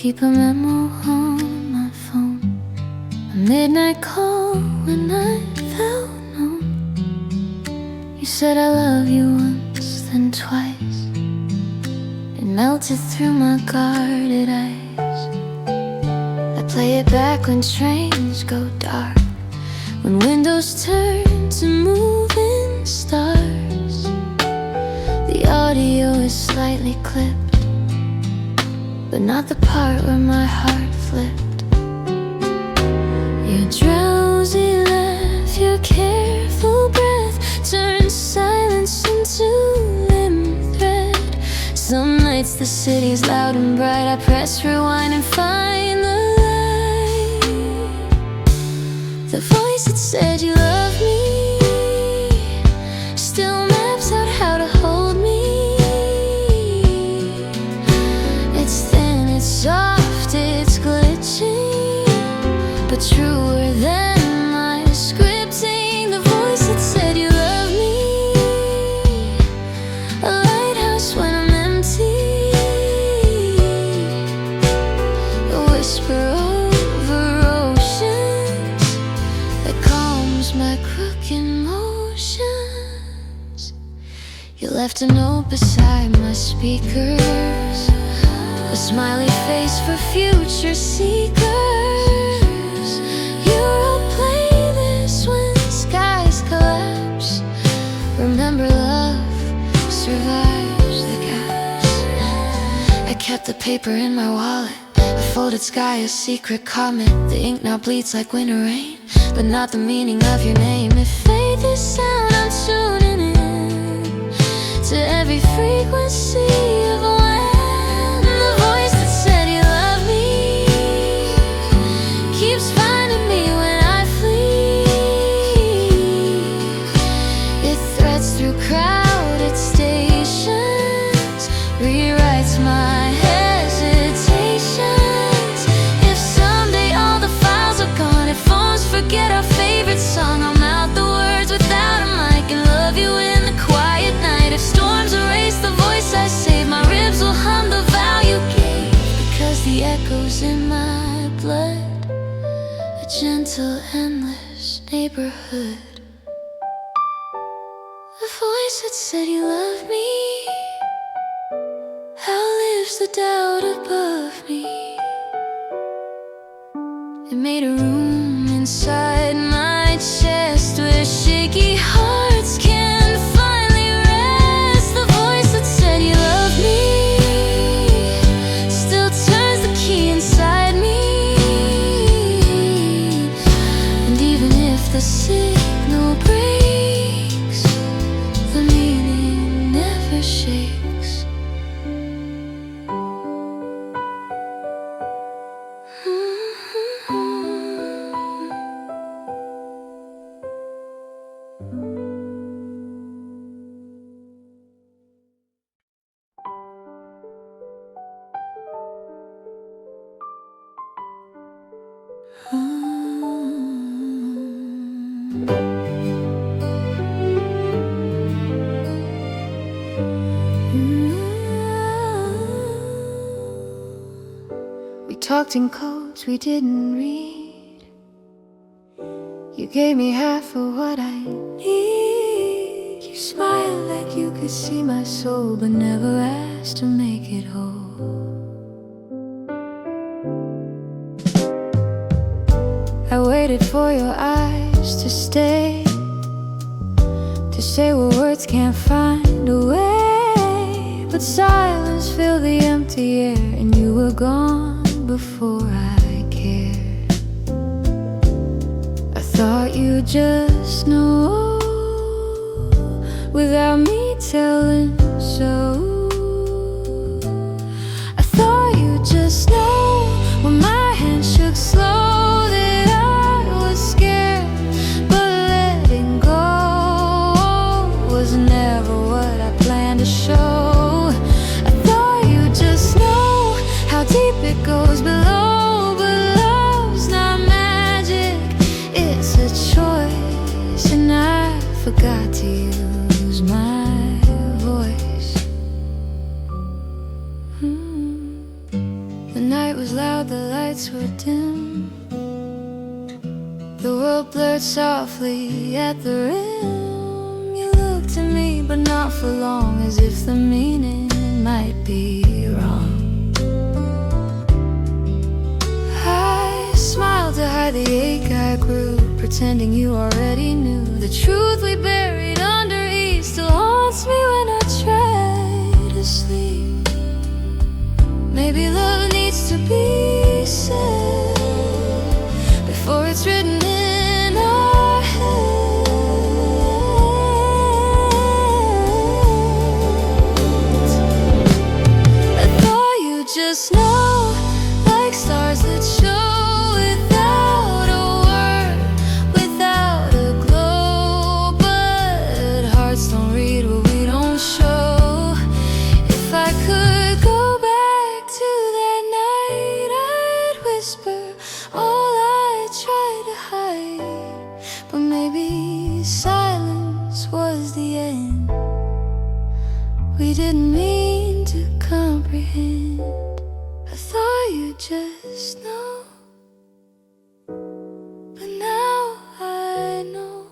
keep a memo on my phone, a midnight call when I felt numb. You said I love you once, then twice. It melted through my guarded eyes. I play it back when trains go dark, when windows turn to moving stars. The audio is slightly clipped, but not the part where my heart flipped. Your drowsy laugh, your careful breath turns silence into limb thread. Some nights the city's loud and bright, I press rewind and find the light. The voice that said you love me still maps out how to hold me. It's thin, it's soft, it's glitching, but truer than my scripting. The voice that said you love me, a lighthouse when I'm empty, a whisper over oceans that calms my crooked motions. You left a note beside my speakers, a smiley face for future seekers. You wrote, play this when skies collapse. Remember, love survives the gaps. I kept the paper in my wallet, a folded sky, a secret comment. The ink now bleeds like winter rain, but not the meaning of your name. If faith is sound, I'm tuning in to every frequency of when. The voice that said you love me keeps finding me when I flee. It threads through crowded stations, rewrites my hesitations. If someday all the files are gone, if phones forget our favorite song, I'll mouth the words without a mic and love you in the quiet night. If storms erase the voice I saved, my ribs will hum the vow you gave, because the echoes in my blood, a gentle, endless neighborhood. The voice that said you love me outlives the doubt above me. It made a room inside my chest where shaky hearts can finally rest. The voice that said you love me still turns the key inside me. And even if the signal breaks, the meaning never shakes. We talked in codes we didn't read. You gave me half of what I need. You smiled like you could see my soul, but never asked to make it whole. I waited for your eyes to stay, to say what words can't find a way. But silence filled the empty air, and you were gone before I cared. I thought you'd just know without me telling so. I thought you'd just know when my hand shook slow that I was scared, but letting go was never what I planned to show. I thought you'd just know how deep it goes below, but love's not magic, it's a choice, and I forgot to use my voice. The night was loud, the lights were dim. The world blurred softly at the rim. You looked at me, but not for long, as if the meaning might be wrong. I smiled to hide the ache I grew, pretending you already knew. The truth we buried under ease still haunts me when I try to sleep. Maybe love needs to be said before it's written in our heads. I thought you'd just know, like stars that show without a word, without a glow. But hearts don't read what we don't show. If I could go back to that night, I'd whisper all I tried to hide. But maybe silence was the end. We didn't mean to comprehend. I thought you'd just know, but now I know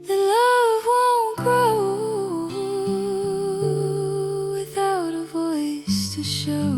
that love won't grow without a voice to show.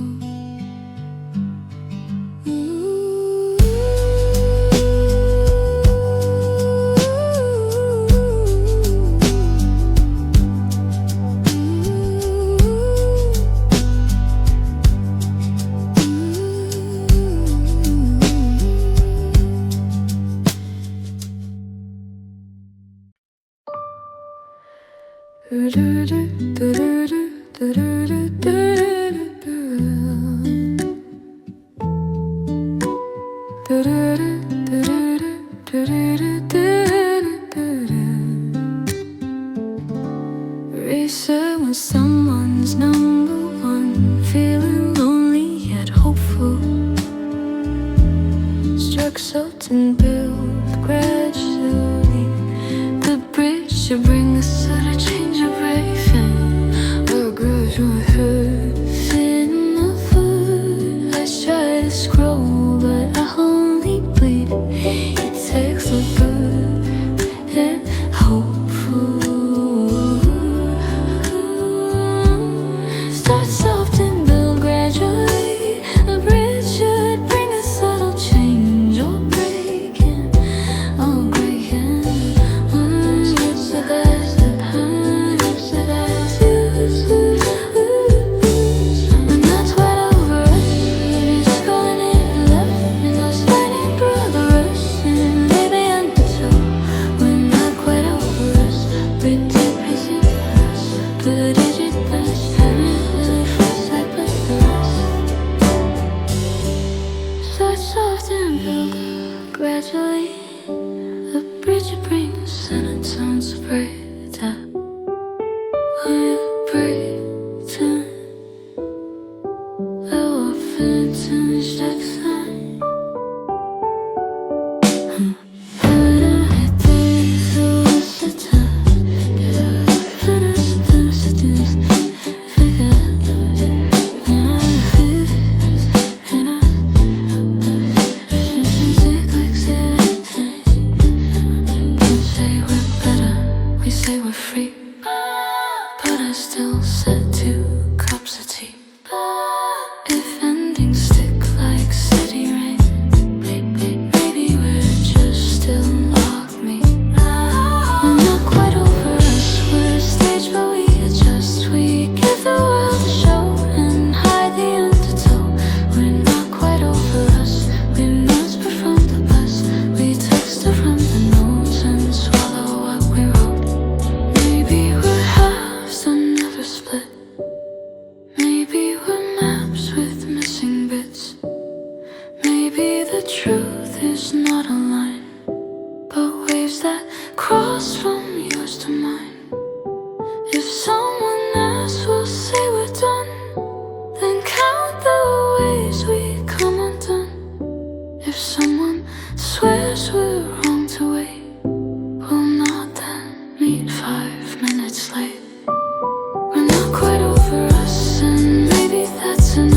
Reset when someone's number one, feeling lonely yet hopeful. Struck salt and build gradually. The bridge should bring us to the change of everything. A gradual hurt in the foot. I try to scroll, but I only bleed. Your text look good and hopeful. Start soft and build gradually. The bridge should bring a subtle change or breaking. Oh, breaking. It's the best of times. It's the best. When that's right over us, we're just going in left and us sliding through the rust. And maybe until we're not quite over us, pretty patient us, the digit dash. Start soft and build gradually. The bridge you bring us and it sounds so bright that we're breathing. Though often it's next time. We say we're free, but I still said 2 cups of tea. If endings stick like city rain, maybe we're just still locked me. We're not quite over us, we're a stage but we adjust. We give the world a show and hide the undertow. We're not quite over us, we must be from the past. We text from the notes and swallow what we wrote. Maybe we're halves that never split. Maybe we're maps with missing bits. Maybe the truth is not a line, but waves that cross from yours to mine. If someone asks, we'll say we're done, then count the ways we come undone. If someone swears we're wrong to wait, we'll not then meet 5 minutes late. We're not quite over us, and maybe that's enough.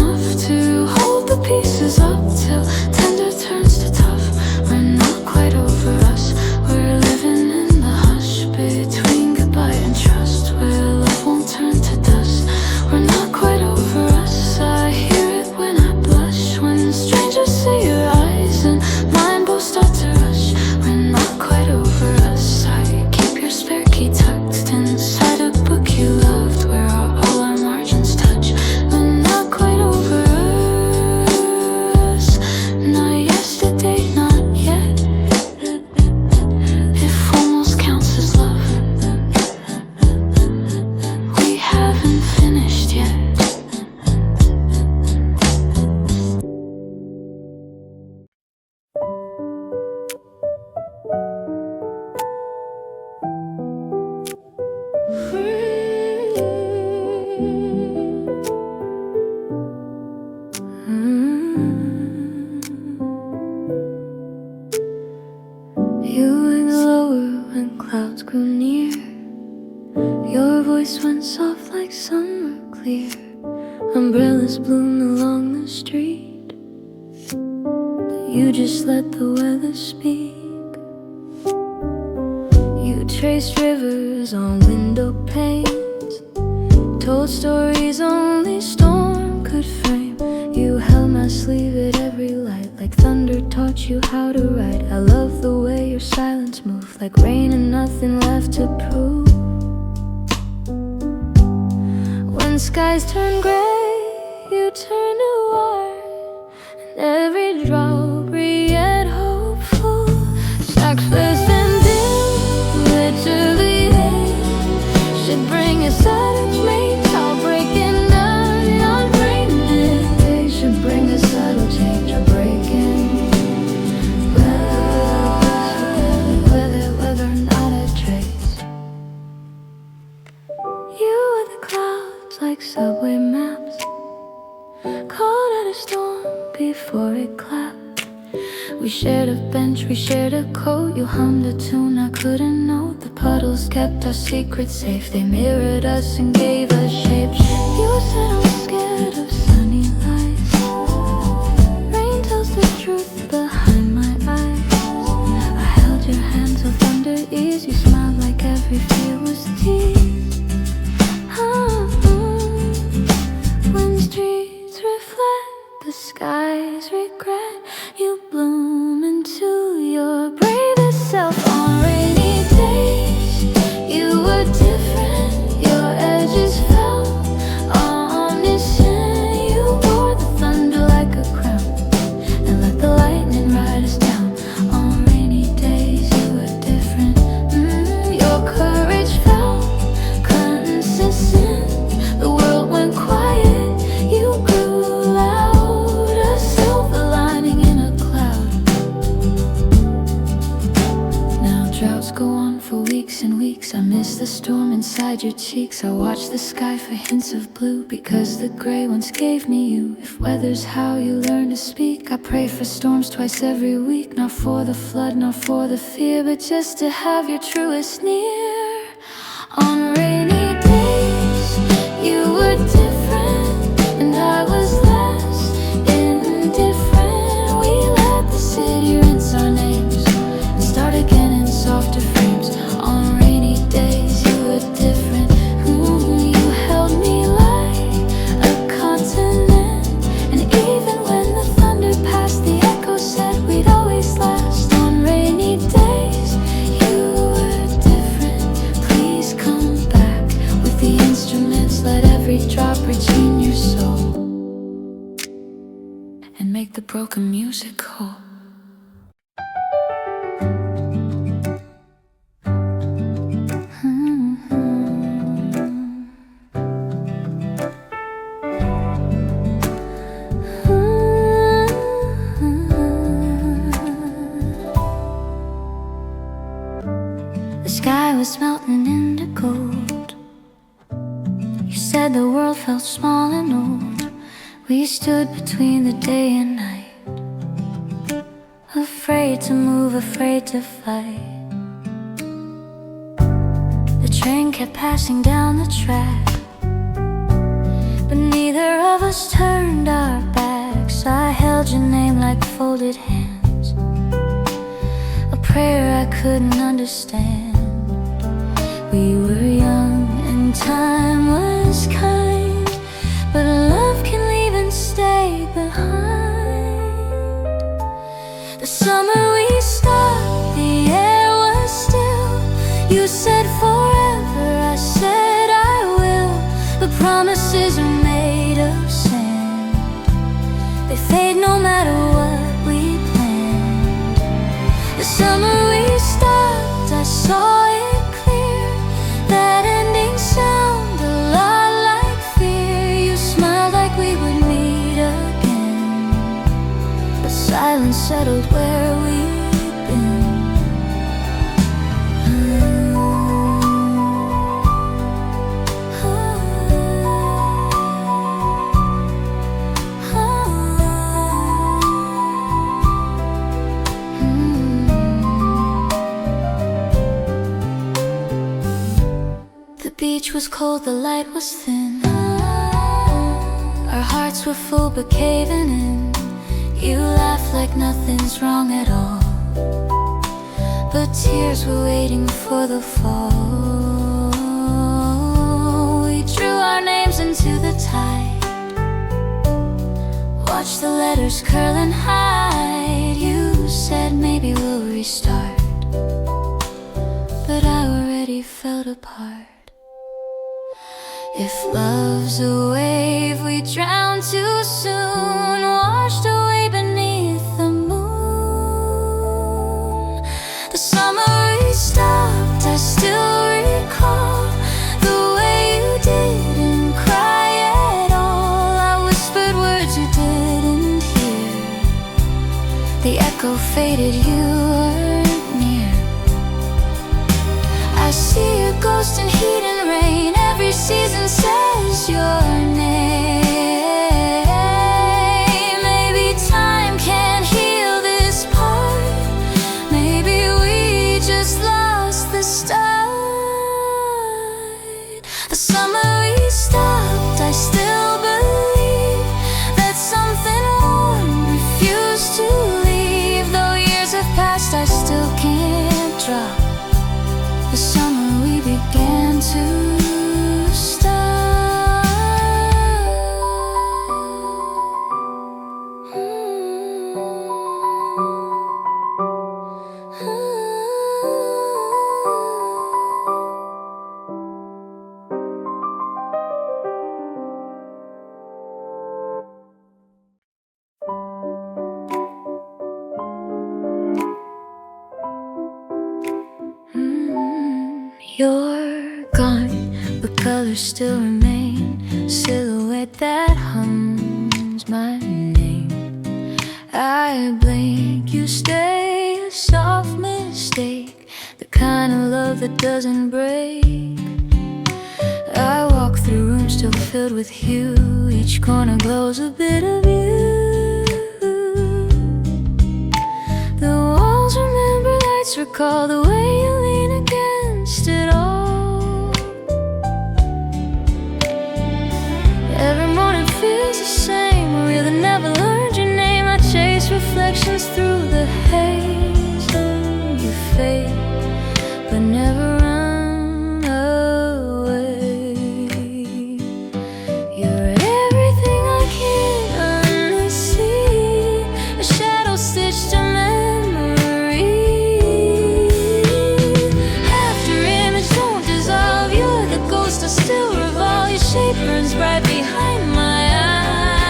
Umbrellas bloom along the street, but you just let the weather speak. You traced rivers on window panes, told stories only storm could frame. You held my sleeve at every light, like thunder taught you how to write. I love the way your silence moved, like rain and nothing left to prove. When skies turn gray, you turn to white, and every drop yet hopeful. Sacks first and dim, literally should bring us out of mates. I'll break it down, not bring it. They should bring a subtle change or break in. Whether or not a trace. You were the clouds like subway maps, caught at a storm before it clapped. We shared a bench, we shared a coat. You hummed a tune I couldn't note. The puddles kept our secrets safe. They mirrored us and gave us shapes. You said I'm scared of sunny lights. Rain tells the truth behind my eyes. I held your hand till thunder eased. You smiled like every fear was teased. When streets reflect the sky's regret, you bloom into your bravest self. On rainy days, you were different. Your edges felt omniscient. You wore the thunder like a crown and let the lightning ride us down. On rainy days, you were different. Your courage felt consistent. The world went quiet. You grew loud, a silver lining in a cloud. Now droughts go on for weeks and weeks. I miss the storm inside your cheeks. I watch the sky for hints of blue, because the gray once gave me you. If weather's how you learn to speak, I pray for storms twice every week. Not for the flood, not for the fear, but just to have your truest near. On rainy days, you were different, and I was less indifferent. We let the city rinse our names and start again in softer frames. On rainy days, you were different. You held me like a continent, and even when the thunder passed, the echo said we'd always last. On rainy days, you were different. Please come back with the instruments. Let every drop reach in your soul and make the broken music whole. The sky was melting into gold. You said the world felt small and old. We stood between the day and night, afraid to move, afraid to fight. The train kept passing down the track, but neither of us turned our backs. I held your name like folded hands, a prayer I couldn't understand. We were young and time was kind, but love can leave and stay behind. The summer we stopped, the air was still. You said forever, I said I will. But promises are made of sand, they fade no matter what we planned. The summer we stopped, I saw it clear. That ending sound a lot like fear. You smiled like we would meet again, but silence settled where we'd been. The beach was cold, the light was thin. hearts were full but caving in. You laughed like nothing's wrong at all, but tears were waiting for the fall. We drew our names into the tide, watched the letters curl and hide. You said maybe we'll restart, but I already felt apart. If love's a wave we drown too soon, washed away beneath the moon. The summer we stopped, I still recall the way you didn't cry at all. I whispered words you didn't hear, the echo faded, you weren't near. I see a ghost in heat and rain, every season says your name. Maybe time can't heal this part, maybe we just lost the start. The summer we stopped, I still believe that something warm refused to leave. Though years have passed, I still can't drop the summer we began to stop. You're gone, but colors still remain. Silhouette that hums my name. I blink, you stay. A soft mistake, the kind of love that doesn't break. I walk through rooms still filled with you. Each corner glows a bit of you. The walls remember, lights recall the way you lean against it all. Every morning feels the same, a reel that never learned your name. I chase reflections through the haze. You fade, but never run away. You're everything I can't unsee, a shadow stitched to memory. Afterimage, don't dissolve. You're the ghost I still revolve. Your shape burns bright behind my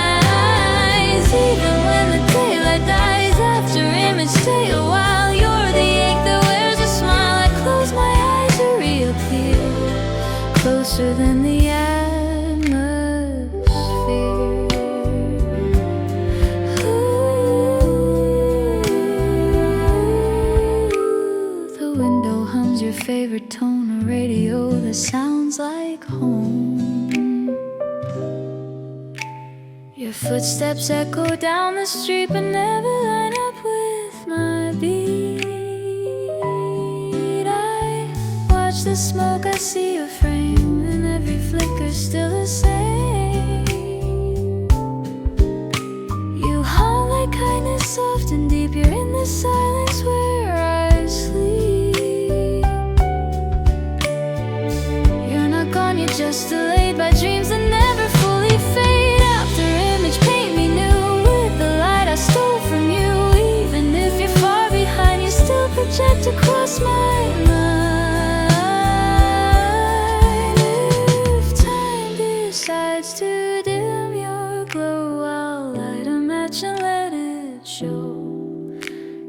eyes. Even when the daylight dies, afterimage, stay a while. You're the ache that wears a smile. I close my eyes to reappear, closer than the atmosphere. Ooh, the window hums your favorite tone, a radio that sounds like home. Your footsteps echo down the street, but never line up with my beat. I watch the smoke, I see your frame, and every flicker's still the same. You haunt like kindness, soft and deep. You're in the silence where I sleep. You're not gone, you're just delayed by dreams that never fully fade. Afterimage, paint me new with the light I stole from you. Even if you're far behind, you still project across my mind. If time decides to dim your glow, I'll light a match and let it show.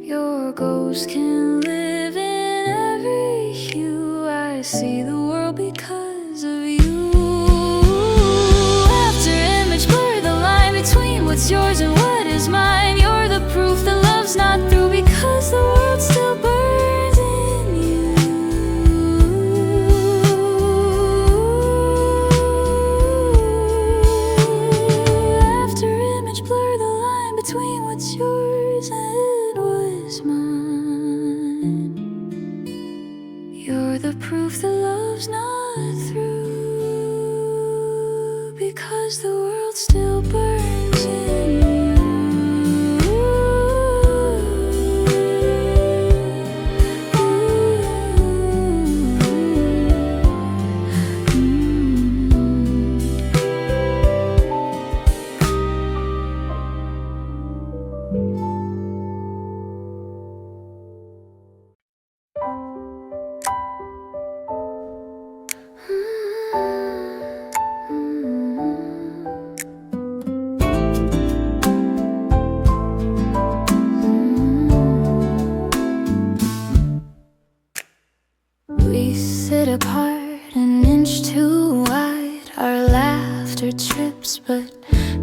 Your ghost can live in every hue. I see the world because of you. Afterimage, blur the line between what's yours and what is mine. You're the proof that love's not through, because the world still burns in you. Afterimage, blur the line between what's yours and what's mine. You're the proof that love's not through, because the world still burns. lips, but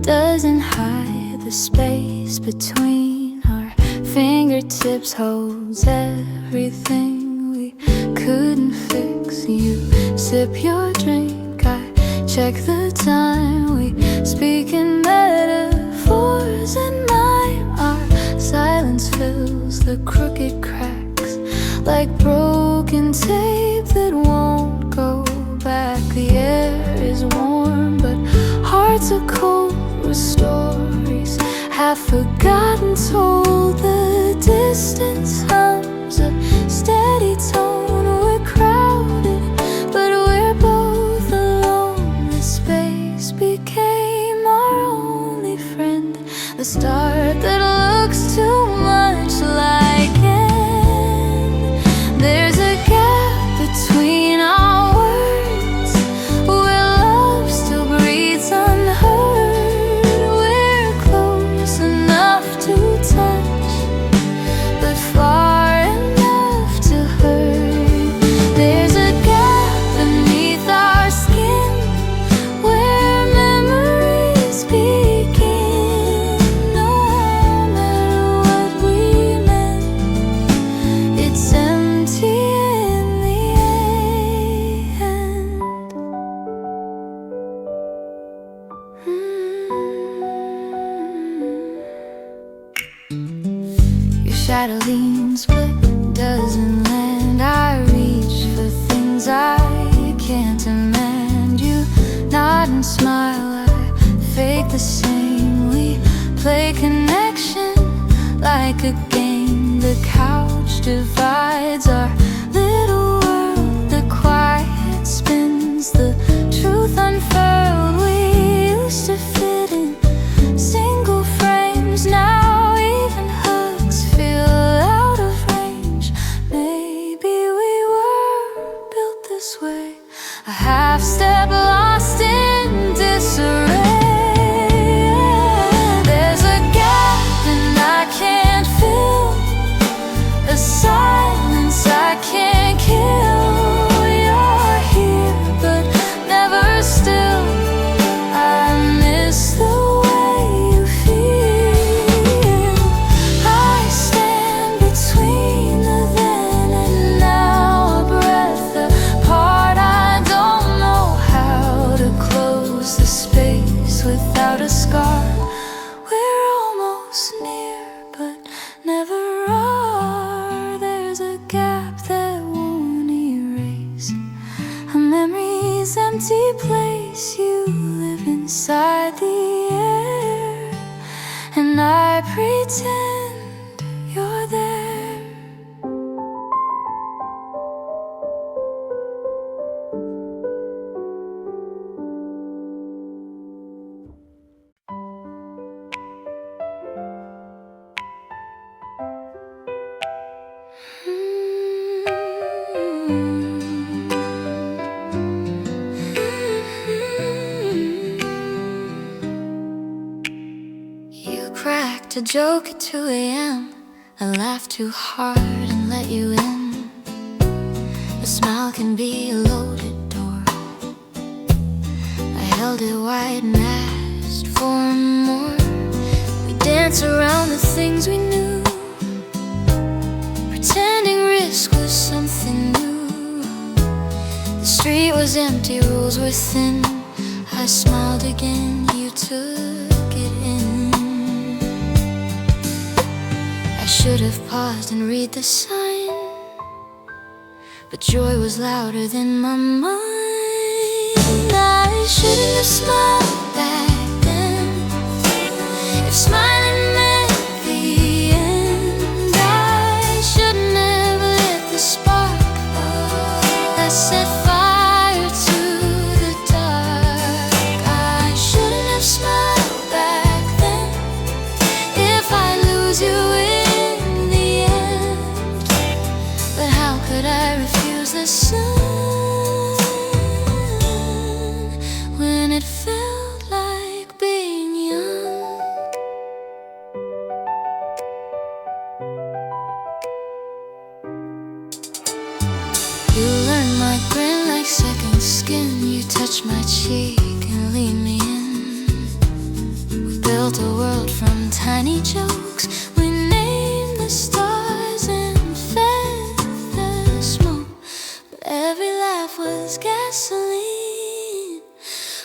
doesn't hide the space between our fingertips. Holds everything we couldn't fix. You sip your drink, I check the time. We speak in metaphors and mime. Our silence fills the crooked cracks like broken tape that won't go back. The air is warm, but hearts are cold with stories half forgotten, told. The distance hums a steady tone. We're crowded, but we're both alone. The space became our only friend, the start that looks too much like end. There's a gap between our words where love still breathes unheard. We're close enough to touch, but far enough to hurt. There's a gap beneath our skin where memories begin. No matter what we meant, it's empty in the end. Your shadow leans but doesn't land. I reach for things I can't demand. You nod and smile, I fake the same. We play connection like a game. The couch divides our little world. The quiet spins, the truth unfurled. We used to fit in single frames. Now even hugs feel out of range. Maybe we were built this way, a half step lost in disarray. There's a gap and I can't fill, a silence I can't kill. You're here but never still. I miss the way you feel. I stand between the then and now, a breath apart. I don't know how to close the space without a scar. We're almost near but never are. There's a gap that won't erase a memory's empty place. You live inside the air, and I pretend you're there. You cracked a joke at 2 a.m. I laughed too hard and let you in. A smile can be a loaded door. I held it wide and asked for more. We danced around the things we knew, pretending risk was something new. The street was empty, rules were thin. I smiled again, you took it in. I should have paused and read the sign, but joy was louder than my mind. I shouldn't have smiled back then. If smiling meant the end, I shouldn't have lit the spark that set fire to the dark. I shouldn't have smiled back then. If I lose you in the end, but how could I refuse the sun when it felt built a world from tiny jokes. We named the stars and fed the smoke, but every laugh was gasoline.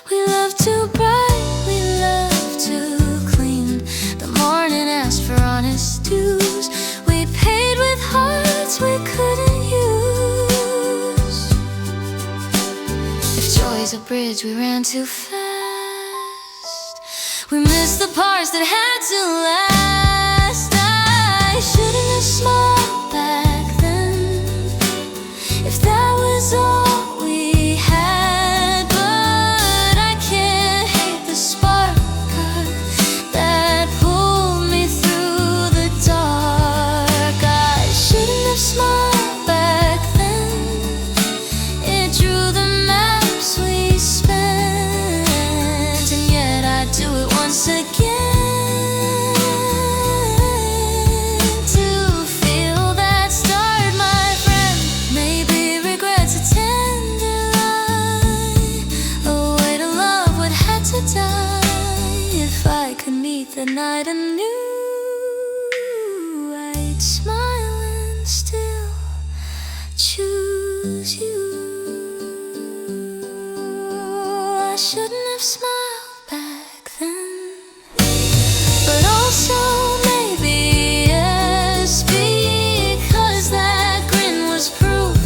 We loved to bright, we loved to clean. The morning asked for honest dues. We paid with hearts we couldn't use. If joy's a bridge, we ran too fast. We missed the parts that had to last. I shouldn't have smiled back then, if that was all we had. But I can't hate the spark that pulled me through the dark. I shouldn't have smiled back then. It drew the maps we spent, and yet I do it once again. To feel that start, my friend. Maybe regret's a tender lie, a way to love what had to die. If I could meet the night anew, I'd smile and still choose you. I shouldn't have smiled back then, but also maybe yes, because that grin was proof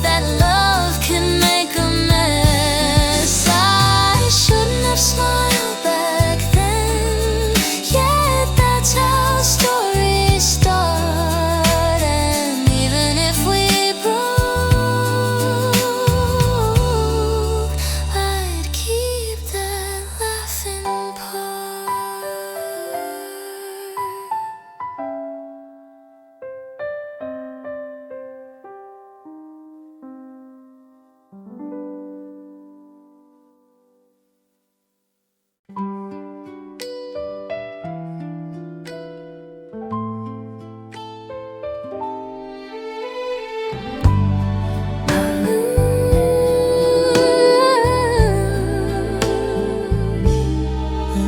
that love can make a mess. I shouldn't have smiled back then, yet that's how stories start. And even if we broke, I'd keep that laughing part.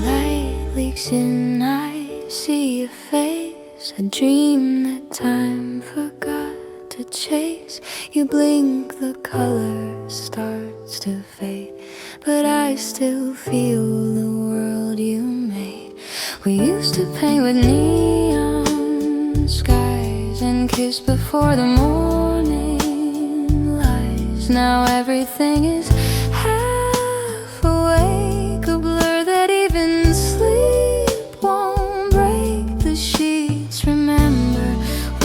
Light leaks in, I see your face. A dream that time forgot to chase. You blink, the color starts to fade, but I still feel the world you made. We used to paint with neon skies and kiss before the morning lies. Now everything is half awake, a blur that even sleep won't break. The sheets remember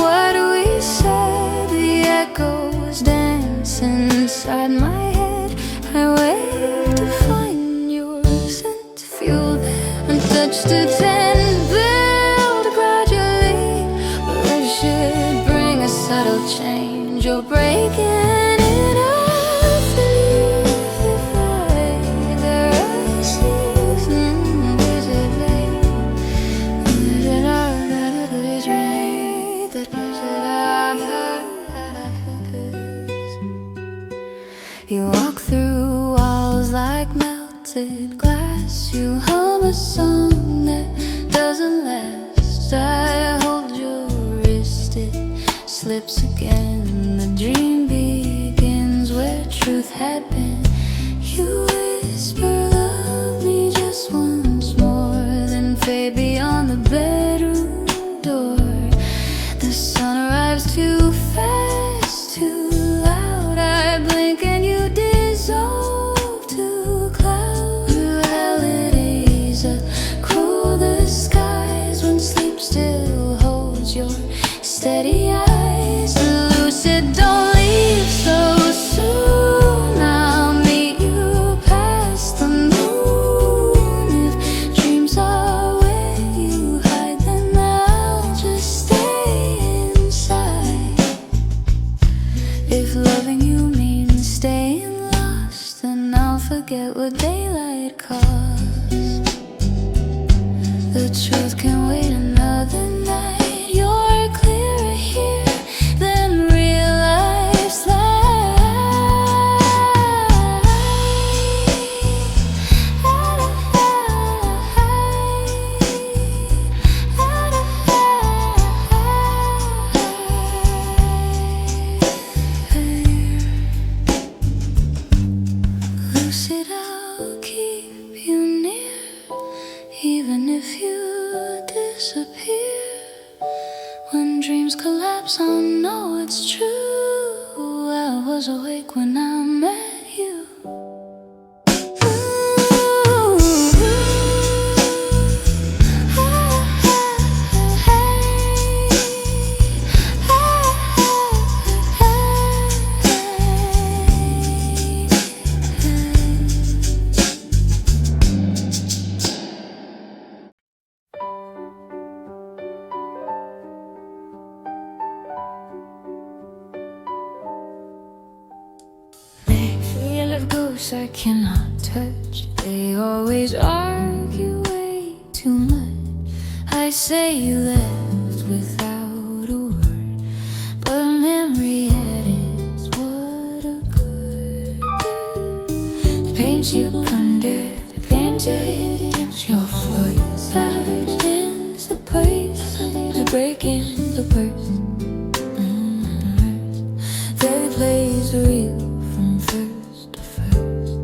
what we said, the echoes dance inside my head. I wait to find yours and to feel that untouched to then build gradually. But it should bring a subtle change. You're breaking it off and you fly the roses invisible. You walk through walls like melted glass. You hum a song that doesn't last. I hold your wrist, it slips again. The dream begins where truth had been. You whisper, love me just once more, then fade beyond the bedroom door. The sun arrives too fast, too loud. I blink and you dissolve to cloud. Reality's a cruel disguise when sleep still holds your steady eyes. Lucid, don't leave so soon. I'll meet you past the moon. If dreams are where you hide, then I'll just stay inside. If loving you means staying lost, then I'll forget what daylight costs. The truth can wait another night. You're clearer here than real life's light. dreams collapse. Oh no, it's true. I was awake when I met you. I cannot touch. They always argue way too much. I say you left without a word, but memory edits what occurred. The pains you pondered, the painted your voice. That is the place to break in the burst. They plays real from first to first.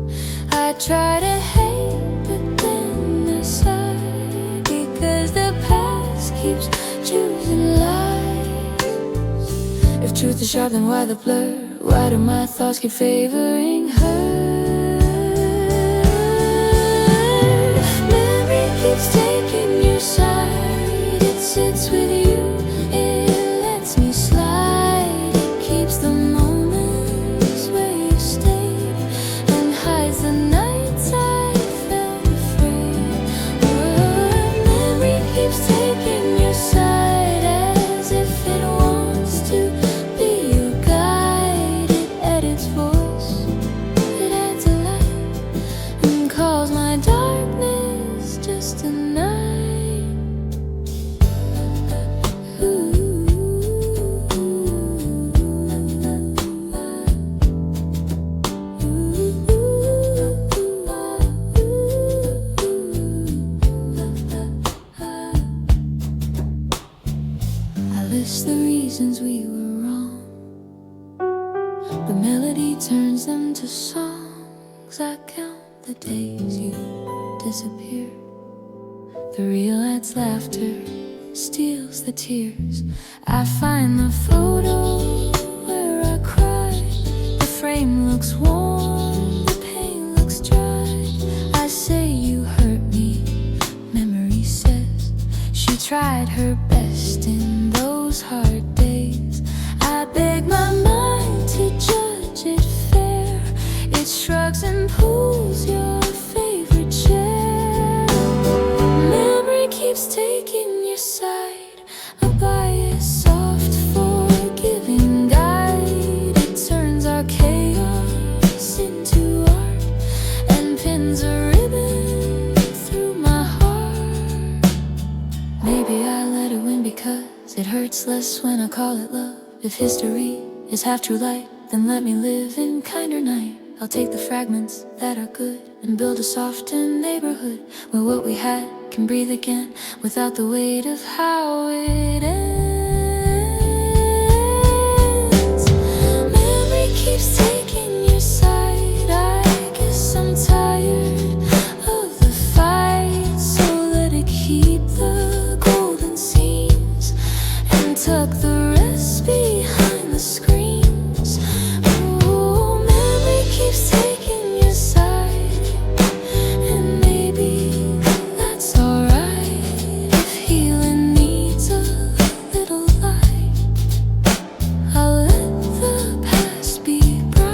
I try to hate, but then I sigh, because the past keeps choosing lies. If truth is sharp, then why the blur? Why do my thoughts keep favoring her? Memory keeps taking your side. It sits with you, it lets me slide. It keeps the moments where you stayed and hides the nights I felt afraid. Memory keeps taking your side as if it wants to be your guide. It edits voice, it adds a light, and calls my darkness just a night. I list the reasons we were wrong. The melody turns them to songs. I count the days you disappear. The real adds laughter, steals the tears. I find the photo where I cried. The frame looks warm, the pain looks dry. I say you hurt me, memory says she tried her best in those hard days. I beg my mind to judge it fair. It shrugs and pulls your favorite chair. Memory keeps taking your side. A bias, soft, forgiving guide. It turns our chaos into art and pins a ribbon through my heart. Maybe I let it win because it hurts less when I call it love. If history is half true light, then let me live in kinder night. I'll take the fragments that are good and build a softer neighborhood where what we had can breathe again without the weight of how it ends. Memory keeps taking your side. I guess I'm tired of the fight, so let it keep the golden scenes and tuck the rest behind the screens. Oh, memory keeps taking your side, and maybe that's alright. If healing needs a little light, I'll let the past be bright.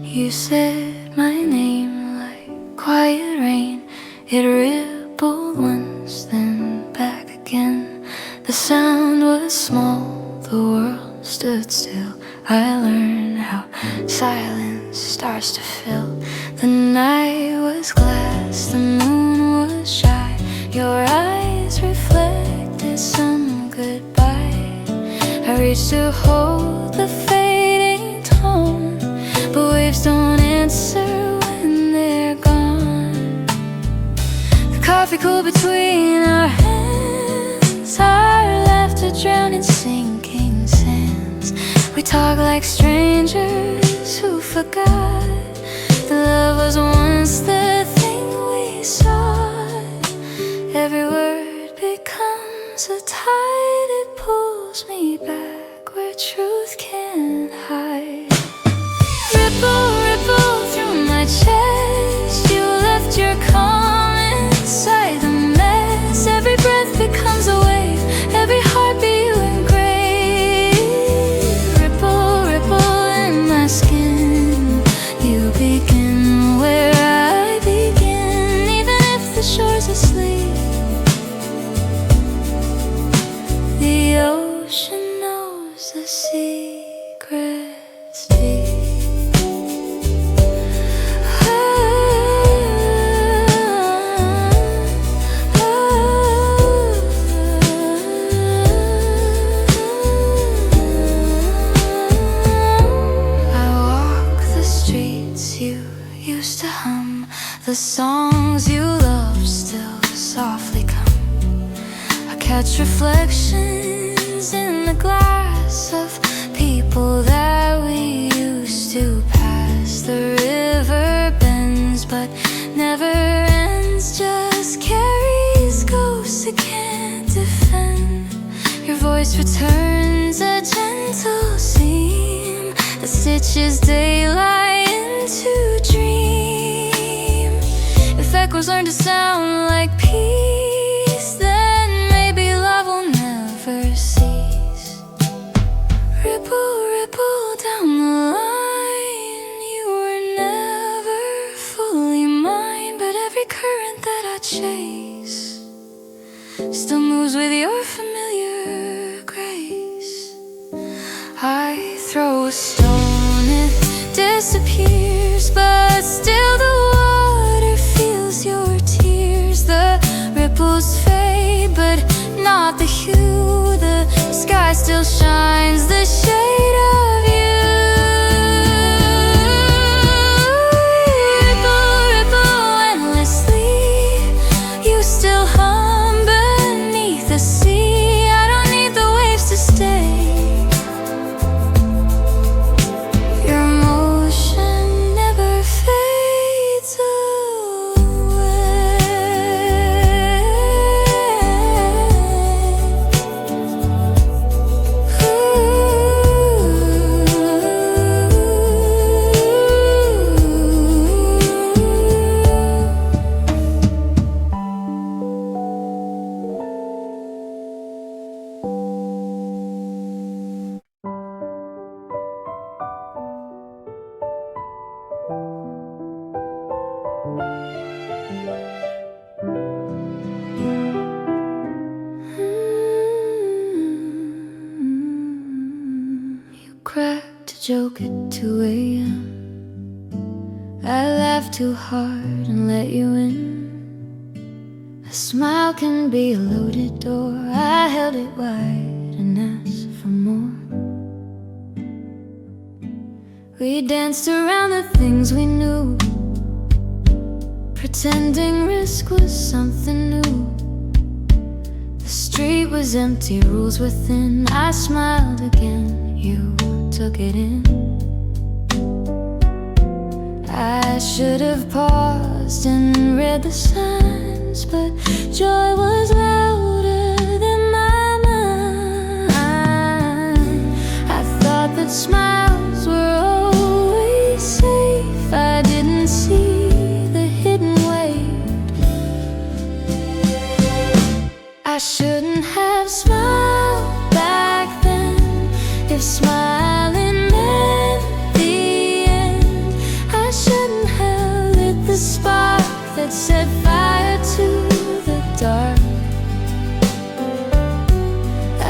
You said my name like quiet rain. It rippled once, then back again. The sound was small, the world stood still. I learned how silence starts to fill. The night was glass, the moon was shy. Your eyes reflected some goodbye. I reach to hold the fading tone, but waves don't answer when they're gone. The coffee cooled between our hands, our laughter drowned in sinking sands. We talk like strangers who forgot that love was once the thing we sought. Every word becomes a tide, it pulls me back where truth can't hide. Ripple, ripple through my chest, you left your calm inside the mess. Every breath becomes a wave, every heartbeat you engrave. Ripple, ripple in my skin, you begin where I begin. Even if the shore's asleep, the ocean knows the secrets deep. The songs you love still softly come. I catch reflections in the glass of people that we used to pass. The river bends but never ends, just carries ghosts it can't defend. Your voice returns a gentle seam that stitches daylight into dream. If echoes learn to sound like peace, then maybe love will never cease. Ripple, ripple down the line, you were never fully mine, but every current that I chase still moves with your familiar grace. I throw a stone, it disappears, but still the water feels your tears. The ripples fade, but not the hue. The sky still shines the shade of you. Ripple, ripple endlessly, you still hum beneath the sea. I don't need the waves to stay. Your motion never fades You cracked a joke at 2 a.m. I laughed too hard and let you in. A smile can be a loaded door. I held it wide and asked for more. We danced around the things we knew, pretending risk was something new. The street was empty, rules within. I smiled again, you took it in. I should have paused and read the signs, but joy was louder than my mind. I thought that smiles were always safe. I didn't see the hidden weight. I shouldn't have smiled back then, if smiling meant the end. I shouldn't have lit the spark that set fire to the dark.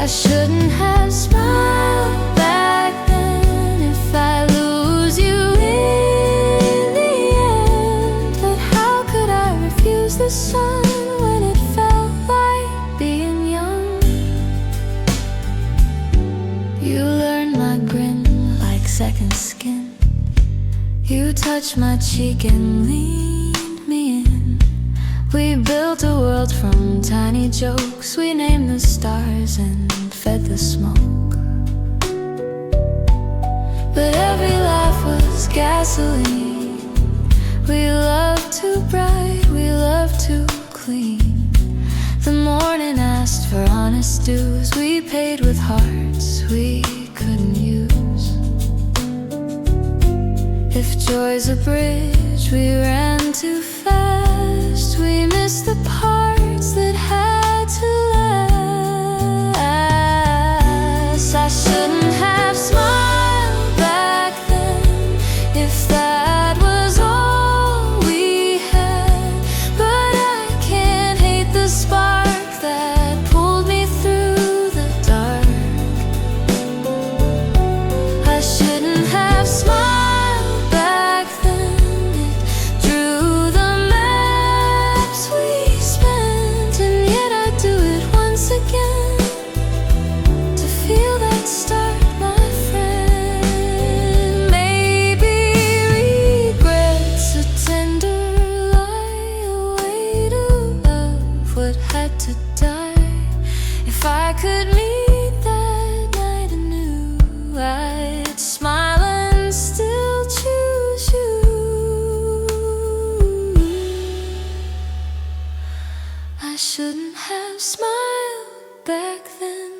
I shouldn't have smiled back then, if I lose you in the end. But how could I refuse the sun when it fell? You touched my cheek and leaned me in. We built a world from tiny jokes. We named the stars and fed the smoke. But every laugh was gasoline. We loved too bright, we loved too clean. The morning asked for honest dues. We paid with hearts we couldn't use. If joy's a bridge, we ran too fast. We missed the parts that had to last. I shouldn't have smiled back then if that was all we had. But I can't hate the spark that pulled me through the dark. I shouldn't have smiled. If I could meet that night anew, I'd smile and still choose you. I shouldn't have smiled back then,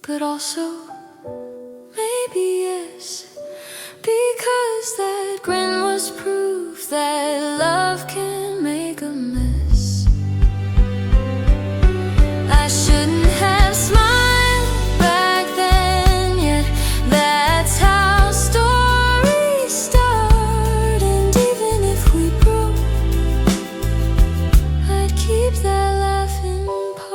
but also maybe yes, because that grin was proof that love can make a mess. I shouldn't have smiled back then, yet that's how stories start. And even if we broke, I'd keep that laughing part.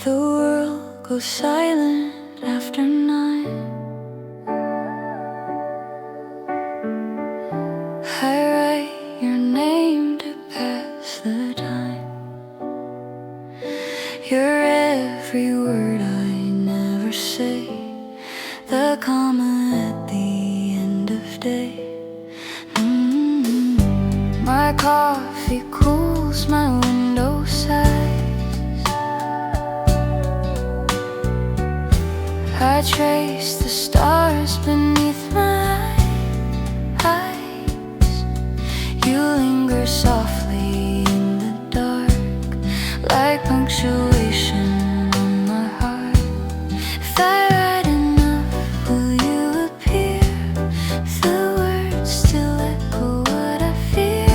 The world goes silent after 9. I write your name to pass the time. You're every word I never say, the comma at the end of day. My coffee cools my window side. I trace the stars beneath my eyes. You linger softly in the dark, like punctuation on my heart. If I write enough, will you appear? The words still echo what I fear.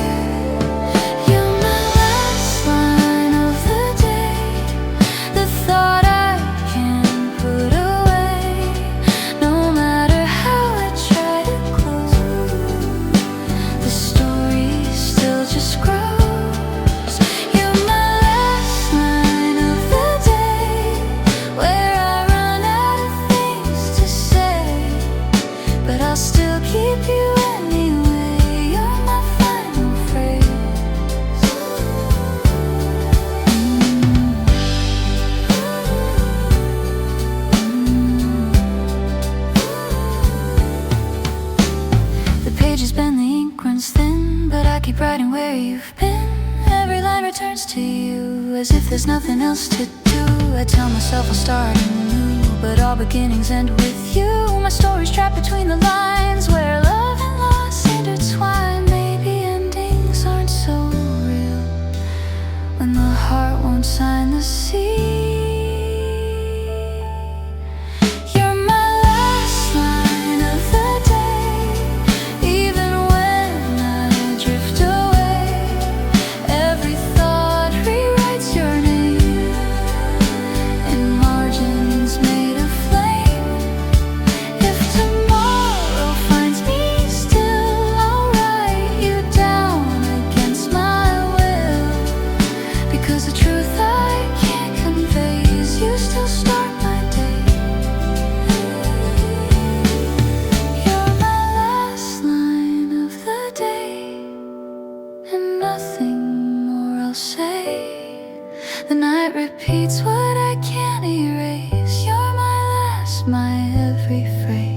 You're my last line of the day, the thought I can't put away. No matter how I try to close, the story still just grows. You're my last line of the day, where I run out of things to say, but I'll still keep you anyway. You're my final phrase. The pages bend, the ink runs thin, but I keep writing where you've been. Every line returns to you, as if there's nothing else to do. I tell myself I'll start anew, but all beginnings end with you. My story's trapped between the lines, where love and loss intertwine. Maybe endings aren't so real when the heart won't sign the sea. You're my last line of the day, even when I drift away. Every thought rewrites your name in margins made of flame. If tomorrow nothing more I'll say. The night repeats what I can't erase. You're my last, my every phrase.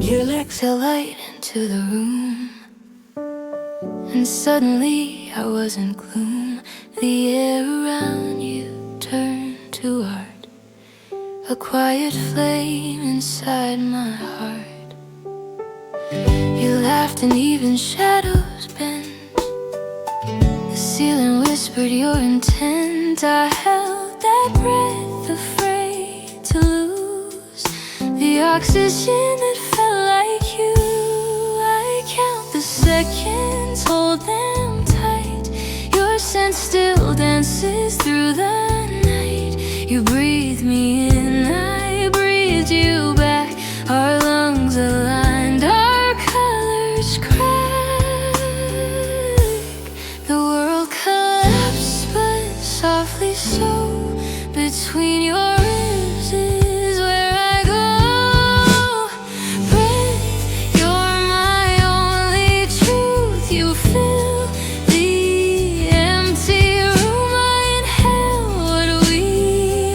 Your legs fell light into the room, and suddenly I was in gloom. The air around you turned to art, a quiet flame inside my heart. You laughed and even shadows bent. The ceiling whispered your intent. I held that breath, afraid to lose the oxygen that felt like you. I count the seconds, hold them tight. Your scent still dances through the night. You breathe me in, I breathed you back. Our lungs aligned, our colors crack. The world collapsed, but softly so. Between your ribs is where I go. Breath, you're my only truth. You fill the empty room. I inhale what we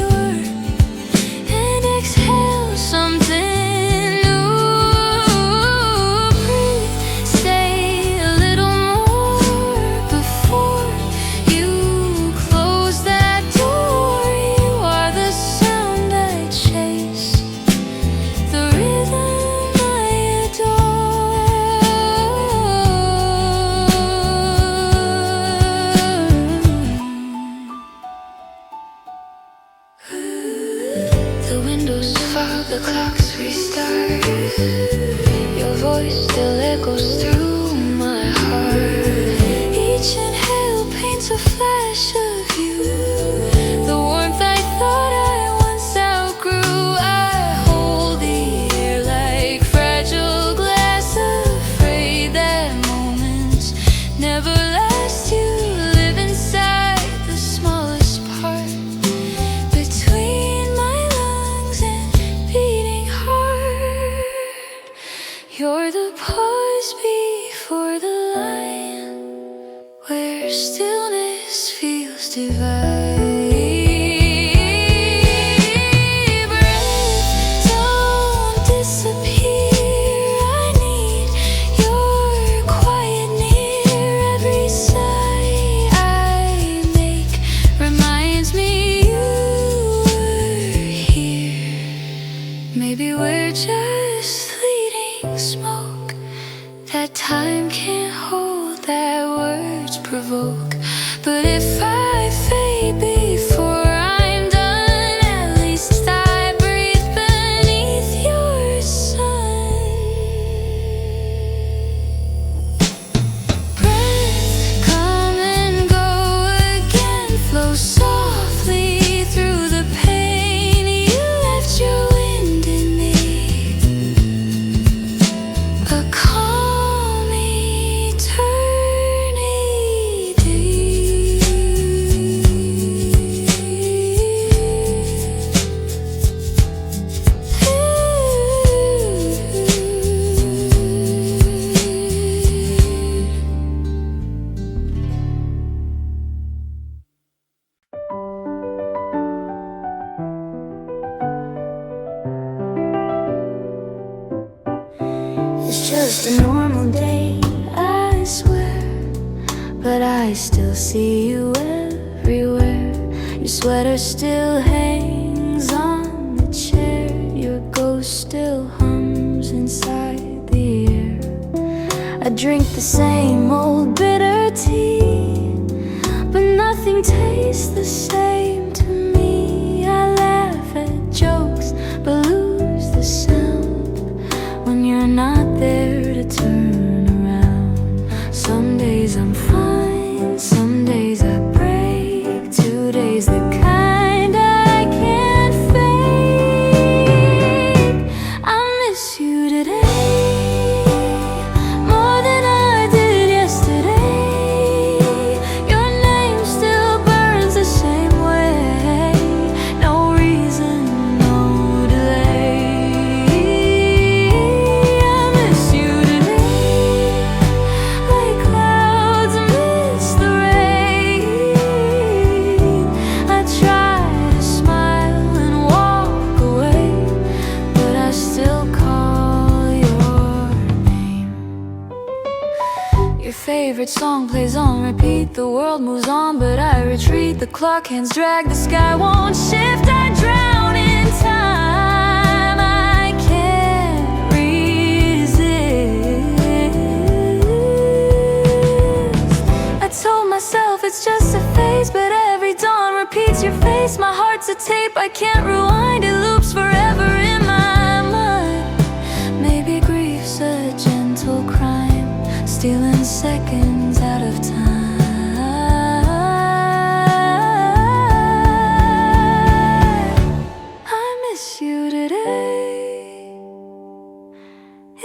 were and exhale something new. Breathe, stay a little more before you close that door. You are the sound I chase, the rhythm I adore. The windows fog, the clocks restart. Your voice still echoes through my heart. Each inhale paints a flash of you, the warmth I thought I once outgrew. I hold the air like fragile glass, afraid that moments never last. You live inside the smallest part, between my lungs and beating heart. You're the pause before the line, where stillness feels divine. Breath, don't disappear. I need your quiet near. Every sigh I make reminds me you were here. Maybe we're just fleeting smoke that time can't hold, that words provoke. But if I fade before I'm done, at least I breathe beneath your sun. Breath, come and go again. Flow softly through the pain. You left your wind in me, a calm It's just a normal day, I swear, but I still see you everywhere. Your sweater still hangs on the chair. Your ghost still hums inside the air. I drink the same old bitter tea, but nothing tastes the same to me. I laugh at jokes, but lose the sound when you're not there to turn around. Some days I'm fine, some days I break. favorite song plays on repeat. The world moves on, but I retreat. The clock hands drag, the sky won't shift. I drown in time, I can't resist. I told myself it's just a phase, but every dawn repeats your face. My heart's a tape, I can't rewind. It loops forever in my mind. Maybe grief's a gentle crime, stealing seconds out of time. I miss you today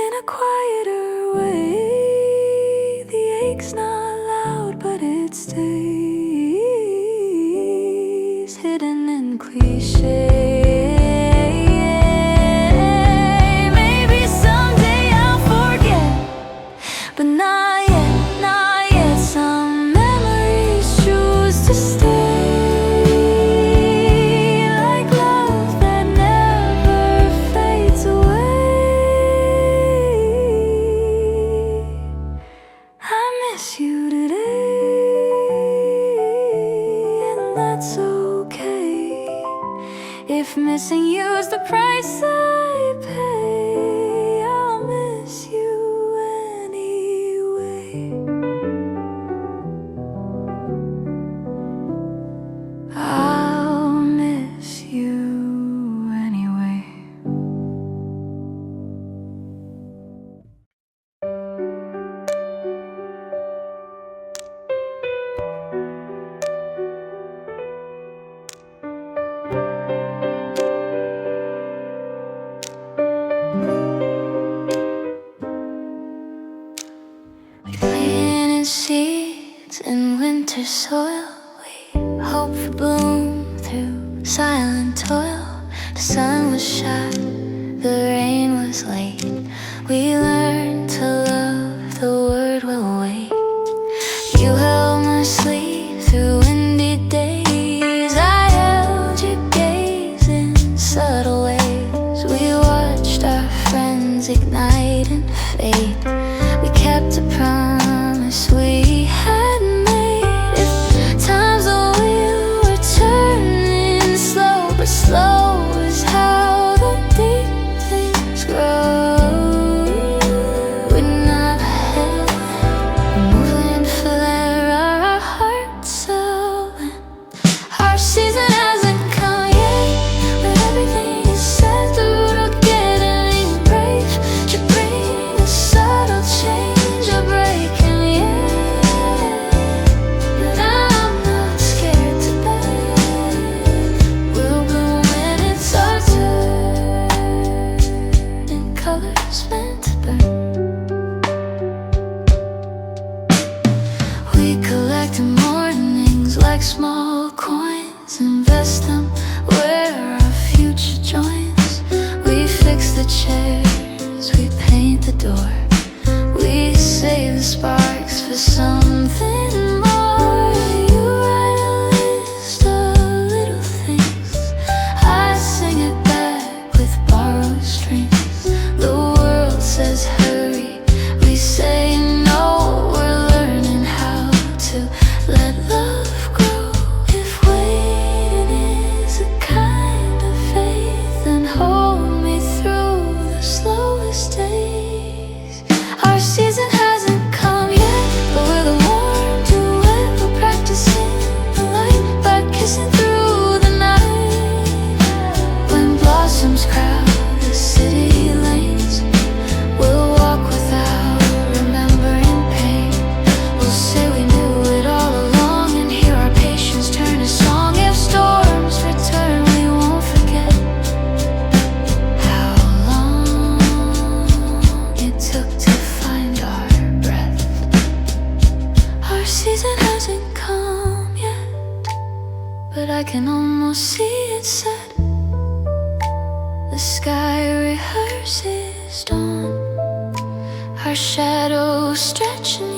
in a quieter way. The ache's not loud, but it stays hidden in cliché. Maybe someday I'll forget, but not yet, not yet. Some memories choose to stay, like love that never fades away. I miss you today, and that's okay. If missing you's the price I pay, I'll miss you anyway. I'll miss you anyway. Laying in seeds in winter soil, we hope for bloom through silent toil. The sun was shot, the rain was late. We learned to love, the word will wait. You held my sleeve through windy days. I held your gaze in subtle ways. We watched our friends ignite and fade. We kept a promise we had made. If time's a wheel, we're turning slow, but slow is how the deep things grow. We're not ahead, we're moving for there are our hearts open. Our season hasn't come yet, but everything is said. The road will get any brave should bring a subtle change, a break, and yeah, but I'm not scared to bend. We'll bloom when it's our turn, and colors meant to burn. We collect mornings like small coins, invest them where our future joins. We fix the chairs, we paint the door, we save the sparks for something more. You write a list of little things, I sing it back with borrowed strings. The world says hurry, we say no. We're learning how to let love grow. If waiting is a kind of faith, then hold me through the slowest days. Our season hasn't come yet, but we're the warm duet. We're practicing the light by kissing through the night. When blossoms crowd the city lanes, we'll walk without remembering pain. We'll say we knew it all along, and hear our patience turn to song. If storms return, we won't forget how long it took to find our breath. Our season hasn't come yet, but I can almost see it set. The sky rehearses dawn, our shadows stretching